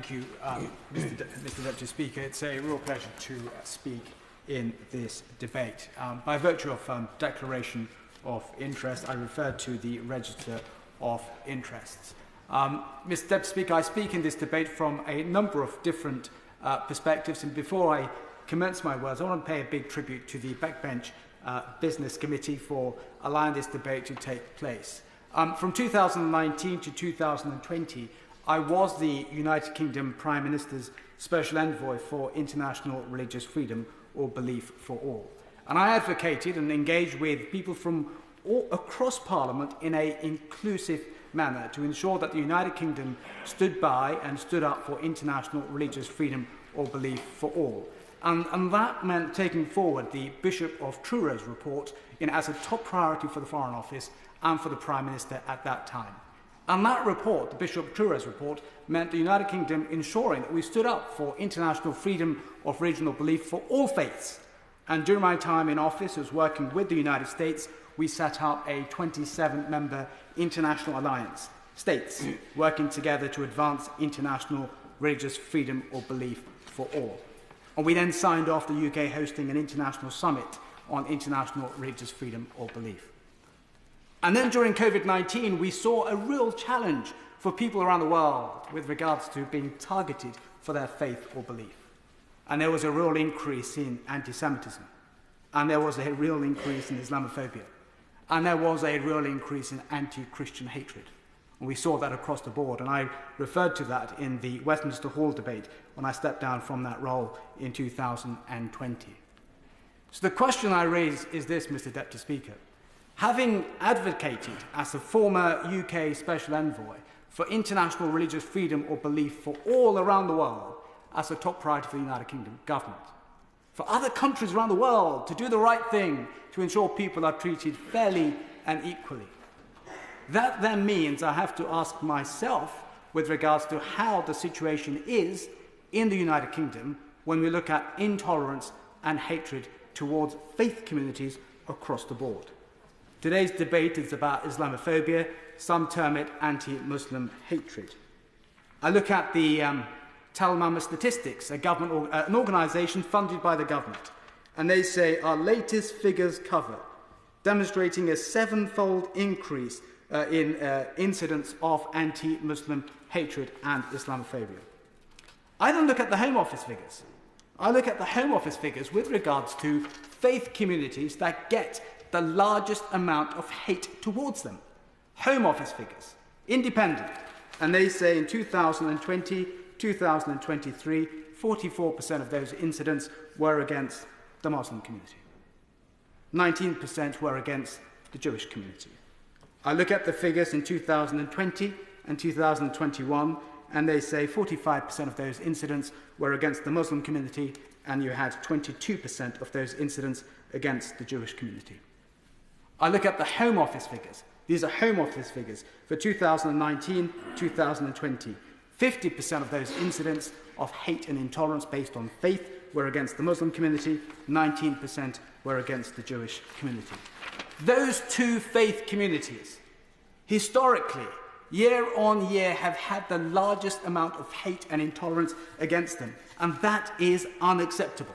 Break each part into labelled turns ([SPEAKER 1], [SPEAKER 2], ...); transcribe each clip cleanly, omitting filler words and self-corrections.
[SPEAKER 1] Thank you, Mr. Deputy Speaker. It's a real pleasure to speak in this debate. By virtue of declaration of interest, I refer to the Register of Interests. Mr. Deputy Speaker, I speak in this debate from a number of different perspectives, and before I commence my words, I want to pay a big tribute to the Backbench Business Committee for allowing this debate to take place. From 2019 to 2020, I was the United Kingdom Prime Minister's Special Envoy for International Religious Freedom or Belief for All. And I advocated and engaged with people from all across Parliament in an inclusive manner to ensure that the United Kingdom stood by and stood up for international religious freedom or belief for all. And that meant taking forward the Bishop of Truro's report as a top priority for the Foreign Office and for the Prime Minister at that time. And that report, the Bishop of Truro's report, meant the United Kingdom ensuring that we stood up for international freedom of religion belief for all faiths. And during my time in office, as working with the United States, we set up a 27-member international alliance, states working together to advance international religious freedom or belief for all. And we then signed off the UK hosting an international summit on international religious freedom or belief. And then during COVID-19, we saw a real challenge for people around the world with regards to being targeted for their faith or belief. And there was a real increase in anti-Semitism. And there was a real increase in Islamophobia. And there was a real increase in anti-Christian hatred. And we saw that across the board. And I referred to that in the Westminster Hall debate when I stepped down from that role in 2020. So the question I raise is this, Mr. Deputy Speaker. Having advocated as a former UK Special Envoy for international religious freedom or belief for all around the world as a top priority for the United Kingdom government, for other countries around the world to do the right thing to ensure people are treated fairly and equally, that then means I have to ask myself with regards to how the situation is in the United Kingdom when we look at intolerance and hatred towards faith communities across the board. Today's debate is about Islamophobia. Some term it anti-Muslim hatred. I look at the Talmama statistics, an organisation funded by the government, and they say our latest figures cover, demonstrating a 7-fold increase in incidents of anti-Muslim hatred and Islamophobia. I then look at the Home Office figures. I look at the Home Office figures with regards to faith communities that get the largest amount of hate towards them. Home Office figures, independent, and they say in 2020, 2023, 44% of those incidents were against the Muslim community. 19% were against the Jewish community. I look at the figures in 2020 and 2021, and they say 45% of those incidents were against the Muslim community, and you had 22% of those incidents against the Jewish community. I look at the Home Office figures. These are Home Office figures for 2019, 2020. 50% of those incidents of hate and intolerance based on faith were against the Muslim community, 19% were against the Jewish community. Those two faith communities, historically, year on year, have had the largest amount of hate and intolerance against them, and that is unacceptable.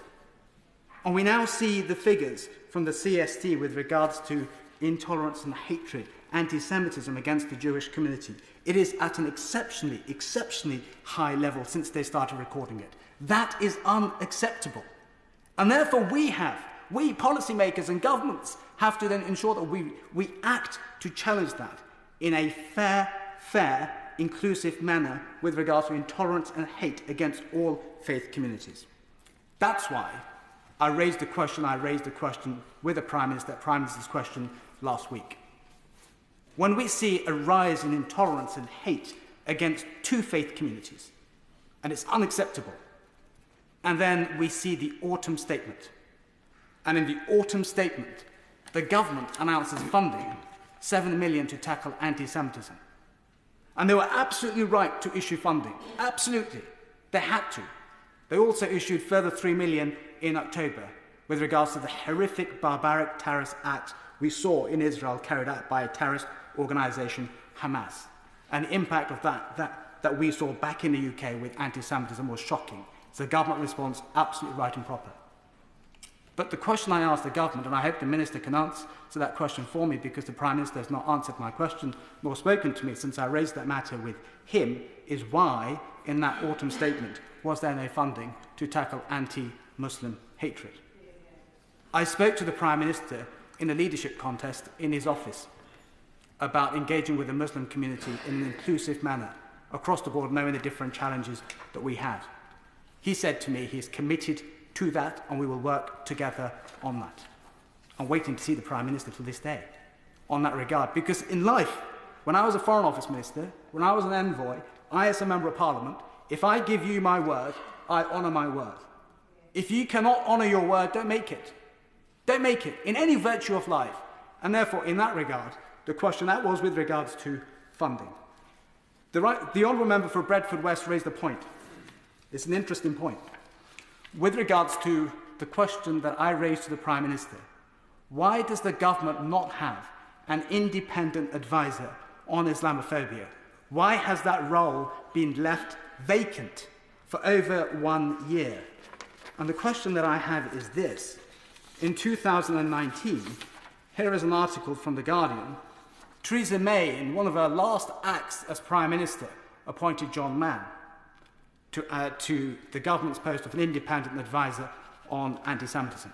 [SPEAKER 1] And we now see the figures from the CST with regards to intolerance and hatred, anti-Semitism against the Jewish community. It is at an exceptionally high level since they started recording it. That is unacceptable. And therefore we policymakers and governments have to then ensure that we act to challenge that in a fair, inclusive manner with regards to intolerance and hate against all faith communities. That's why I raised the question with the Prime Minister's question last week. When we see a rise in intolerance and hate against two faith communities, and it's unacceptable, and then we see the autumn statement, and in the autumn statement, the government announces funding, 7 million to tackle anti-Semitism. And they were absolutely right to issue funding. Absolutely. They had to. They also issued further 3 million in October with regards to the horrific, barbaric terrorist act we saw in Israel carried out by a terrorist organisation, Hamas. And the impact of that that we saw back in the UK with anti-Semitism was shocking. It's a government response, absolutely right and proper. But the question I asked the government, and I hope the Minister can answer that question for me, because the Prime Minister has not answered my question nor spoken to me since I raised that matter with him, is why, in that autumn statement, was there no funding to tackle anti-Muslim hatred? I spoke to the Prime Minister in a leadership contest in his office about engaging with the Muslim community in an inclusive manner, across the board, knowing the different challenges that we had. He said to me he is committed to that, and we will work together on that. I'm waiting to see the Prime Minister to this day on that regard, because in life, when I was a Foreign Office Minister, when I was an envoy, I as a Member of Parliament, if I give you my word, I honour my word. If you cannot honour your word, don't make it. Don't make it, in any virtue of life. And therefore, in that regard, the question that was with regards to funding. The Honourable Member for Bradford West raised a point. It's an interesting point. With regards to the question that I raised to the Prime Minister, why does the government not have an independent advisor on Islamophobia? Why has that role been left vacant for over 1 year? And the question that I have is this. In 2019, here is an article from The Guardian. Theresa May, in one of her last acts as Prime Minister, appointed John Mann to the government's post of an independent advisor on anti-Semitism.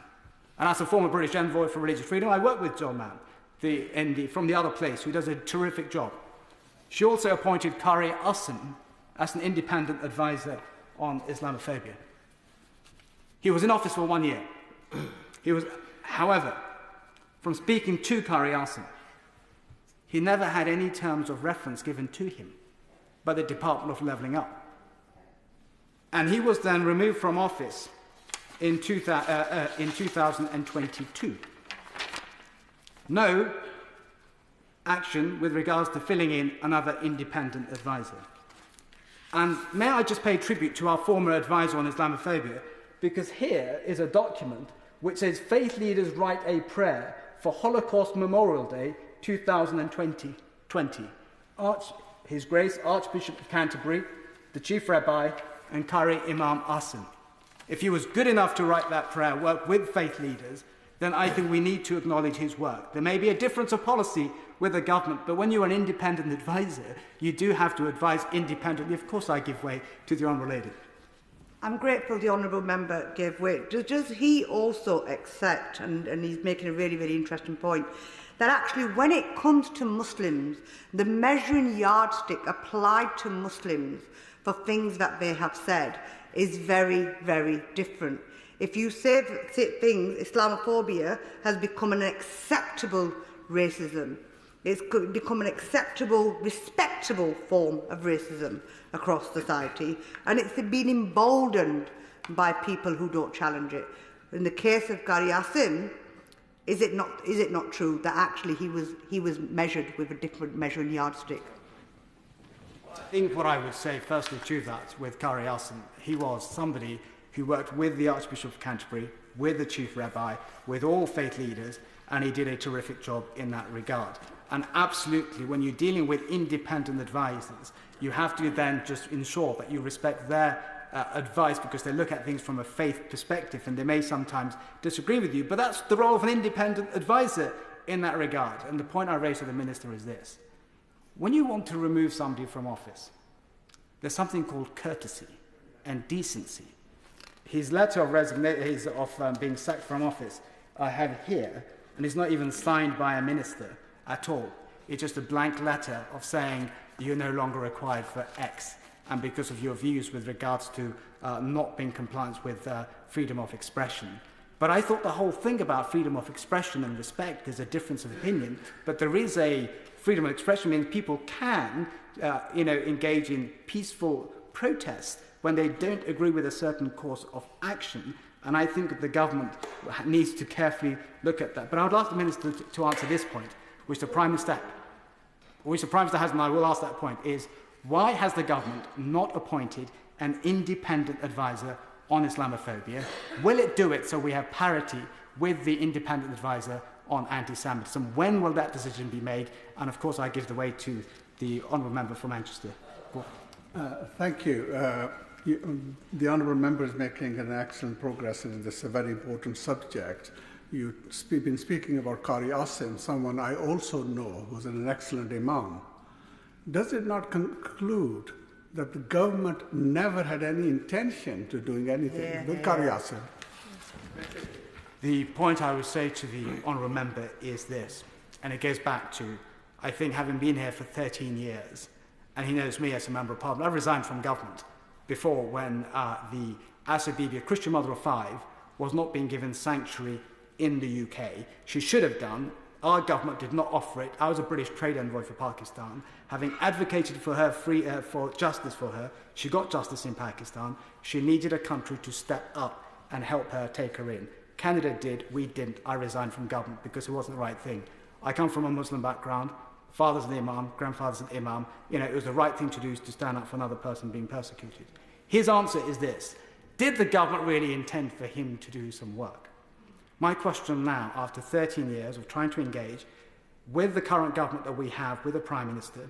[SPEAKER 1] And as a former British envoy for religious freedom, I worked with John Mann, the ND from the other place, who does a terrific job. She also appointed Kari Ussin as an independent advisor on Islamophobia. He was in office for 1 year. However, from speaking to Kari Ussin, he never had any terms of reference given to him by the Department of Levelling Up. And he was then removed from office in 2022. No action with regards to filling in another independent advisor. And may I just pay tribute to our former advisor on Islamophobia, because here is a document which says faith leaders write a prayer for Holocaust Memorial Day 2020. His Grace Archbishop of Canterbury, the Chief Rabbi, and Kari Imam Ussin. If he was good enough to write that prayer, work with faith leaders, then I think we need to acknowledge his work. There may be a difference of policy with the government, but when you're an independent advisor, you do have to advise independently. Of course, I give way to the Honourable Lady.
[SPEAKER 2] I'm grateful the Honourable Member gave way. Does he also accept, and he's making a really, really interesting point, that actually when it comes to Muslims, the measuring yardstick applied to Muslims for things that they have said is very, very different. If you say things, Islamophobia has become an acceptable racism. It's become an acceptable, respectable form of racism across society, and it's been emboldened by people who don't challenge it. In the case of Kari Ussin, is it not true that actually he was measured with a different measuring yardstick?
[SPEAKER 1] I think what I would say firstly to that with Kari Ussin, he was somebody who worked with the Archbishop of Canterbury, with the Chief Rabbi, with all faith leaders, and he did a terrific job in that regard. And absolutely, when you're dealing with independent advisors, you have to then just ensure that you respect their advice, because they look at things from a faith perspective and they may sometimes disagree with you, but that's the role of an independent advisor in that regard. And the point I raised to the Minister is this. When you want to remove somebody from office, there's something called courtesy and decency. His letter of resignation, of being sacked from office, I have here, and it's not even signed by a minister at all. It's just a blank letter of saying you're no longer required for X, and because of your views with regards to not being compliant with freedom of expression. But I thought the whole thing about freedom of expression and respect is a difference of opinion, but there is a freedom of expression means people can engage in peaceful protest when they don't agree with a certain course of action. And I think the government needs to carefully look at that. But I would ask the Minister to answer this point, which the Prime Minister has, and I will ask that point, is why has the government not appointed an independent advisor on Islamophobia? Will it do it so we have parity with the independent advisor on anti-Semitism? When will that decision be made? And of course, I give the way to the Honourable Member for Manchester.
[SPEAKER 3] Thank you. The Honourable Member is making an excellent progress in this very important subject. You've been speaking about Qari Asim, someone I also know who's an excellent Imam. Does it not conclude that the government never had any intention to doing anything with Qari Asim?
[SPEAKER 1] The point I would say to the Honourable Member is this, and it goes back to, I think, having been here for 13 years, and he knows me as a Member of Parliament. I resigned from government before when the Asa Bibi, a Christian mother of 5, was not being given sanctuary in the UK. She should have done. Our government did not offer it. I was a British trade envoy for Pakistan. Having advocated for her for justice for her, she got justice in Pakistan. She needed a country to step up and help her take her in. Canada did, we didn't. I resigned from government because it wasn't the right thing. I come from a Muslim background. Father's an imam, grandfather's an imam. You know, it was the right thing to do is to stand up for another person being persecuted. His answer is this: did the government really intend for him to do some work? My question now, after 13 years of trying to engage with the current government that we have, with the Prime Minister,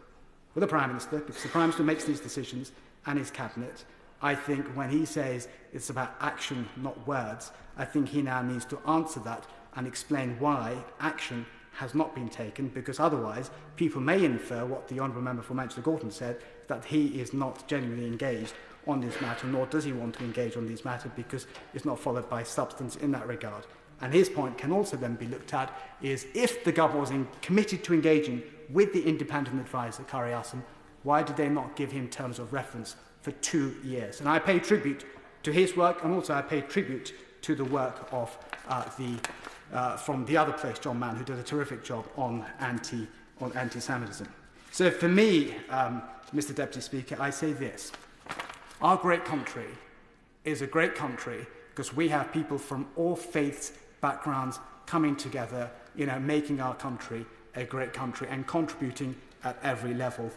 [SPEAKER 1] because the Prime Minister makes these decisions, and his cabinet, I think when he says it's about action, not words, I think he now needs to answer that and explain why action has not been taken, because otherwise people may infer what the Honourable Member for Manchester Gorton said, that he is not genuinely engaged on this matter, nor does he want to engage on this matter because it's not followed by substance in that regard. And his point can also then be looked at is, if the government was committed to engaging with the independent advisor, Qari Asim, why did they not give him terms of reference for 2 years? And I pay tribute to his work, and also I pay tribute to the work of from the other place, John Mann, who did a terrific job on anti-Semitism. So for me, Mr. Deputy Speaker, I say this: our great country is a great country because we have people from all faiths, backgrounds coming together, you know, making our country a great country and contributing at every level.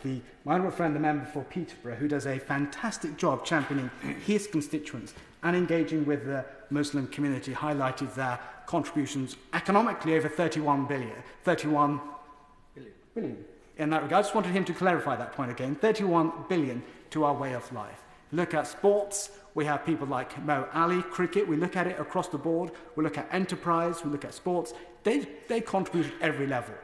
[SPEAKER 1] My honourable friend, the member for Peterborough, who does a fantastic job championing his constituents and engaging with the Muslim community, highlighted their contributions economically over 31 billion in that regard. I just wanted him to clarify that point again. 31 billion to our way of life. Look at sports. We have people like Mo Ali, cricket. We look at it across the board. We look at enterprise. We look at sports. They contribute at every level.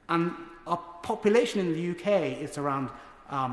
[SPEAKER 1] And our population in the UK is around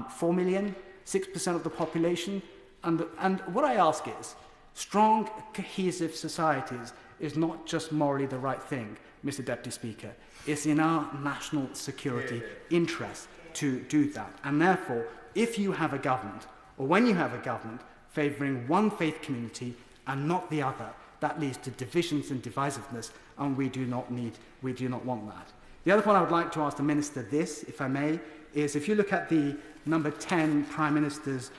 [SPEAKER 1] 4 million, 6% of the population. And what I ask is, strong, cohesive societies is not just morally the right thing, Mr. Deputy Speaker. It's in our national security interest to do that. And therefore, if you have a government, or when you have a government, favouring one faith community and not the other, that leads to divisions and divisiveness, and we do not want that. The other point I would like to ask the Minister this, if I may, is if you look at the number 10 Prime Minister's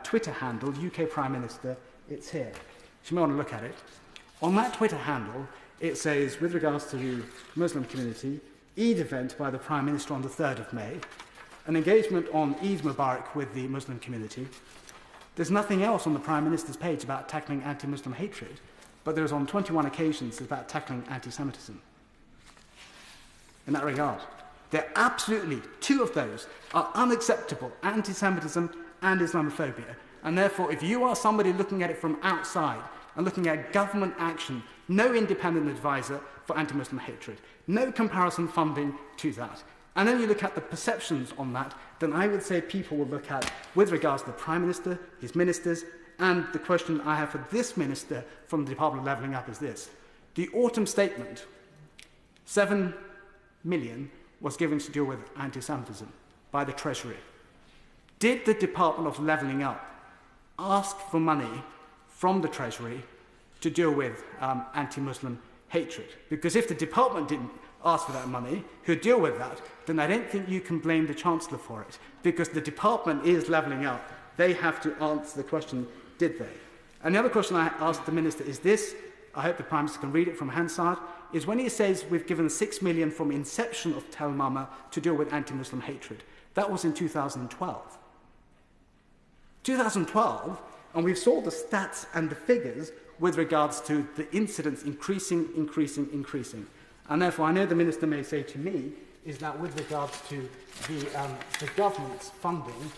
[SPEAKER 1] Twitter handle, UK Prime Minister, it's here. You may want to look at it. On that Twitter handle, it says, with regards to the Muslim community, Eid event by the Prime Minister on the 3rd of May, an engagement on Eid Mubarak with the Muslim community. There's nothing else on the Prime Minister's page about tackling anti-Muslim hatred, but there is on 21 occasions about tackling anti-Semitism. In that regard, they're absolutely, 2 of those are unacceptable: anti-Semitism and Islamophobia. And therefore, if you are somebody looking at it from outside and looking at government action, no independent advisor for anti-Muslim hatred, no comparison funding to that, and then you look at the perceptions on that, then I would say people will look at, with regards to the Prime Minister, his ministers, and the question I have for this Minister from the Department of Levelling Up is this. The autumn statement, 7 million was given to deal with anti-Semitism by the Treasury. Did the Department of Levelling Up ask for money from the Treasury to deal with anti-Muslim hatred? Because if the department didn't ask for that money, who deal with that, then I don't think you can blame the Chancellor for it, because the department is levelling up. They have to answer the question, did they? And the other question I asked the Minister is this, I hope the Prime Minister can read it from Hansard, is when he says we've given 6 million from inception of Tel Mama to deal with anti-Muslim hatred. That was in 2012. 2012, and we saw the stats and the figures with regards to the incidents increasing. And therefore, I know the Minister may say to me, is that with regards to the government's funding,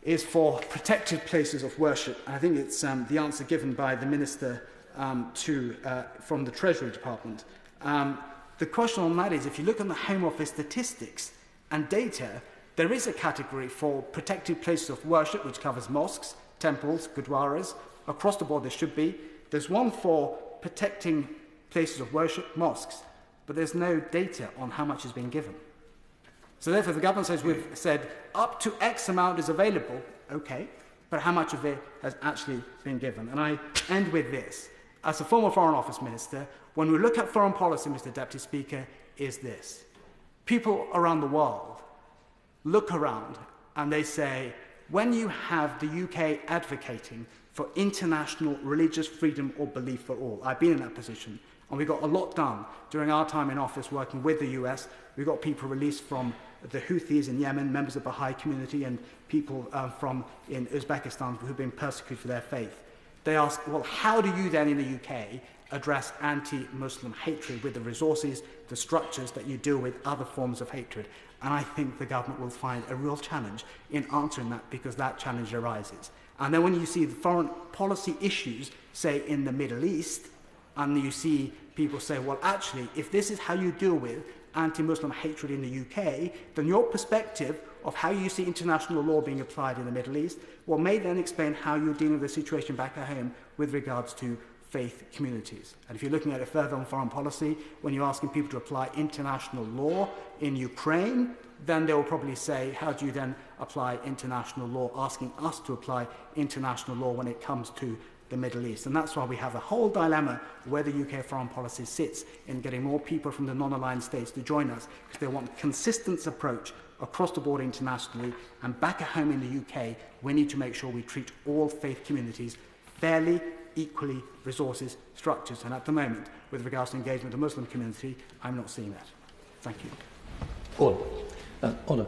[SPEAKER 1] is for protected places of worship. I think it's the answer given by the Minister from the Treasury Department. The question on that is, if you look at the Home Office statistics and data, there is a category for protected places of worship, which covers mosques, temples, gurdwaras. Across the board there should be. There's one for protecting places of worship, mosques, but there's no data on how much is being given. So therefore the government says, we've said up to X amount is available, okay, but how much of it has actually been given? And I end with this. As a former Foreign Office Minister, when we look at foreign policy, Mr. Deputy Speaker, is this. People around the world look around and they say, when you have the UK advocating for international religious freedom or belief for all, I've been in that position, and we got a lot done during our time in office working with the US. We got people released from the Houthis in Yemen, members of the Baha'i community, and people in Uzbekistan who've been persecuted for their faith. They ask, well, how do you then in the UK address anti-Muslim hatred with the resources, the structures that you deal with other forms of hatred? And I think the government will find a real challenge in answering that, because that challenge arises. And then when you see the foreign policy issues, say in the Middle East, and you see people say, well, actually, if this is how you deal with anti-Muslim hatred in the UK, then your perspective of how you see international law being applied in the Middle East, well, may then explain how you're dealing with the situation back at home with regards to faith communities. And if you're looking at it further on foreign policy, when you're asking people to apply international law in Ukraine, then they will probably say, how do you then apply international law, asking us to apply international law when it comes to the Middle East. And that's why we have a whole dilemma where the UK foreign policy sits in getting more people from the non-aligned states to join us, because they want a consistent approach across the board internationally, and back at home in the UK, we need to make sure we treat all faith communities fairly, equally, resources, structures. And at the moment, with regards to engagement with the Muslim community, I'm not seeing that. Thank you.
[SPEAKER 4] Order.